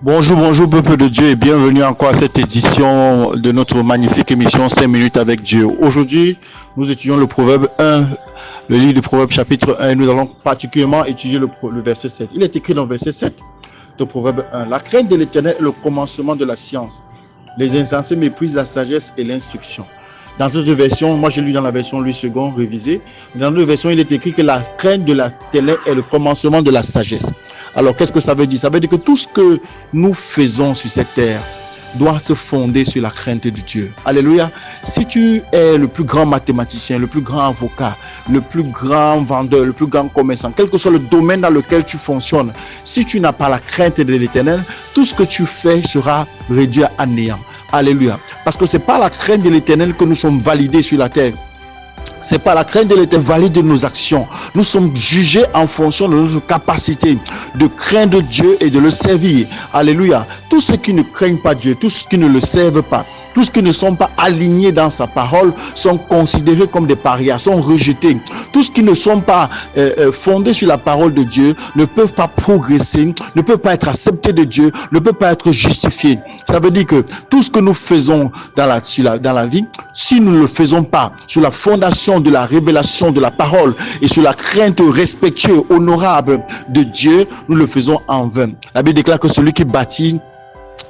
Bonjour, bonjour peuple de Dieu et bienvenue encore à cette édition de notre magnifique émission 5 minutes avec Dieu. Aujourd'hui, nous étudions le Proverbe 1, le livre du Proverbe chapitre 1 et nous allons particulièrement étudier le verset 7. Il est écrit dans le verset 7 de Proverbe 1. La crainte de l'Éternel est le commencement de la science. Les insensés méprisent la sagesse et l'instruction. Dans d'autres versions, moi j'ai lu dans la version Louis II révisée, dans d'autres versions il est écrit que la crainte de l'Éternel est le commencement de la sagesse. Alors qu'est-ce que ça veut dire? Ça veut dire que tout ce que nous faisons sur cette terre doit se fonder sur la crainte de Dieu. Alléluia. Si tu es le plus grand mathématicien, le plus grand avocat, le plus grand vendeur, le plus grand commerçant, quel que soit le domaine dans lequel tu fonctionnes, si tu n'as pas la crainte de l'Éternel, tout ce que tu fais sera réduit à néant. Alléluia. Parce que c'est par la crainte de l'Éternel que nous sommes validés sur la terre. C'est pas la crainte de l'Éternel valide nos actions. Nous sommes jugés en fonction de notre capacité de craindre Dieu et de le servir. Alléluia. Tous ceux qui ne craignent pas Dieu, tous ceux qui ne le servent pas, tous ceux qui ne sont pas alignés dans sa parole sont considérés comme des parias, sont rejetés. Tous ceux qui ne sont pas fondés sur la parole de Dieu ne peuvent pas progresser, ne peuvent pas être acceptés de Dieu, ne peuvent pas être justifiés. Ça veut dire que tout ce que nous faisons dans la vie, si nous ne le faisons pas sur la fondation de la révélation de la parole et sur la crainte respectueuse, honorable de Dieu, nous le faisons en vain. La Bible déclare que celui qui bâtit,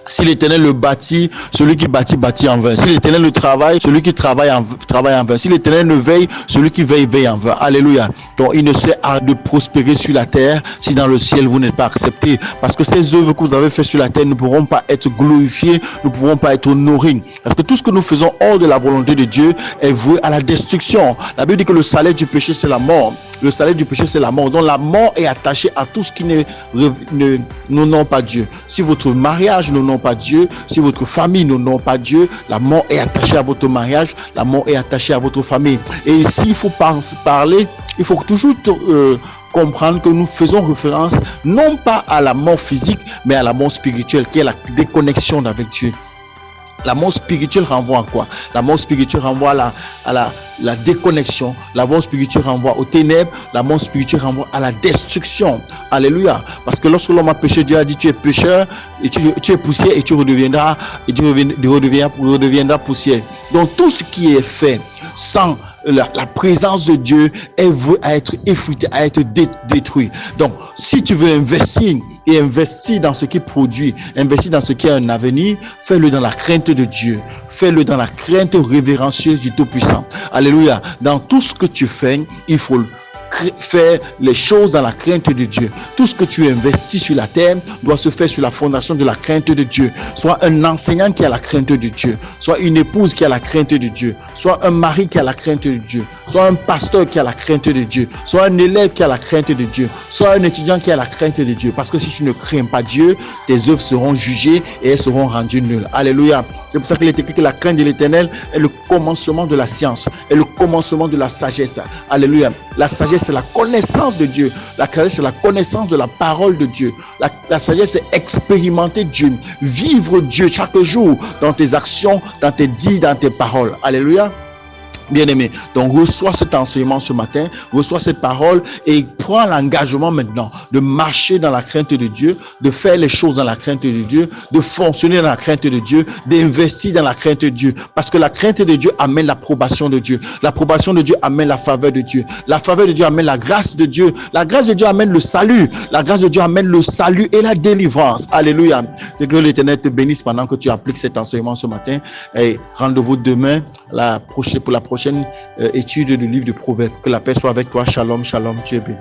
si l'Éternel le bâtit, celui qui bâtit, bâtit en vain. Si l'Éternel le travaille, celui qui travaille en vain. Si l'Éternel ne veille, celui qui veille, veille en vain. Alléluia. Donc, il ne sert à de prospérer sur la terre si dans le ciel vous n'êtes pas accepté. Parce que ces œuvres que vous avez faites sur la terre ne pourront pas être glorifiées, ne pourront pas être honorées. Parce que tout ce que nous faisons hors de la volonté de Dieu est voué à la destruction. La Bible dit que le salaire du péché, c'est la mort. Le salaire du péché, c'est la mort. Donc, la mort est attachée à tout ce qui n'honore pas Dieu. Si votre mariage n'honore pas Dieu, si votre famille n'honore pas Dieu, la mort est attachée à votre mariage, la mort est attachée à votre famille. Et ici, il faut parler, il faut toujours comprendre que nous faisons référence non pas à la mort physique, mais à la mort spirituelle, qui est la déconnexion avec Dieu. La mort spirituelle renvoie à quoi? La mort spirituelle renvoie à la déconnexion. La mort spirituelle renvoie aux ténèbres. La mort spirituelle renvoie à la destruction. Alléluia. Parce que lorsque l'homme a péché, Dieu a dit tu es pécheur, et tu es poussière et tu redeviendras poussière. Donc tout ce qui est fait sans la présence de Dieu est voué à être effrité, à être détruit. Donc si tu veux investir dans ce qui produit, investir dans ce qui a un avenir, fais-le dans la crainte de Dieu. Fais-le dans la crainte révérencieuse du Tout-Puissant. Alléluia. Dans tout ce que tu fais, il faut faire les choses dans la crainte de Dieu. Tout ce que tu investis sur la terre doit se faire sur la fondation de la crainte de Dieu. Soit un enseignant qui a la crainte de Dieu, soit une épouse qui a la crainte de Dieu, soit un mari qui a la crainte de Dieu, soit un pasteur qui a la crainte de Dieu, soit un élève qui a la crainte de Dieu, soit un étudiant qui a la crainte de Dieu. Parce que si tu ne crains pas Dieu, tes œuvres seront jugées et elles seront rendues nulles. Alléluia. C'est pour ça qu'il est écrit que la crainte de l'Éternel est le commencement de la science, est le commencement de la sagesse. Alléluia. La sagesse, c'est la connaissance de Dieu. La sagesse, c'est la connaissance de la parole de Dieu. La sagesse, c'est expérimenter Dieu, vivre Dieu chaque jour dans tes actions, dans tes dits, dans tes paroles. Alléluia. Bien-aimé, donc reçois cet enseignement ce matin, reçois cette parole et prends l'engagement maintenant de marcher dans la crainte de Dieu, de faire les choses dans la crainte de Dieu, de fonctionner dans la crainte de Dieu, d'investir dans la crainte de Dieu. Parce que la crainte de Dieu amène l'approbation de Dieu. L'approbation de Dieu amène la faveur de Dieu. La faveur de Dieu amène la grâce de Dieu. La grâce de Dieu amène le salut. La grâce de Dieu amène le salut et la délivrance. Alléluia. Que l'Éternel te bénisse pendant que tu appliques cet enseignement ce matin. Et rendez-vous demain pour la prochaine étude du livre de Proverbes. Que la paix soit avec toi. Shalom, shalom. Tu es béni.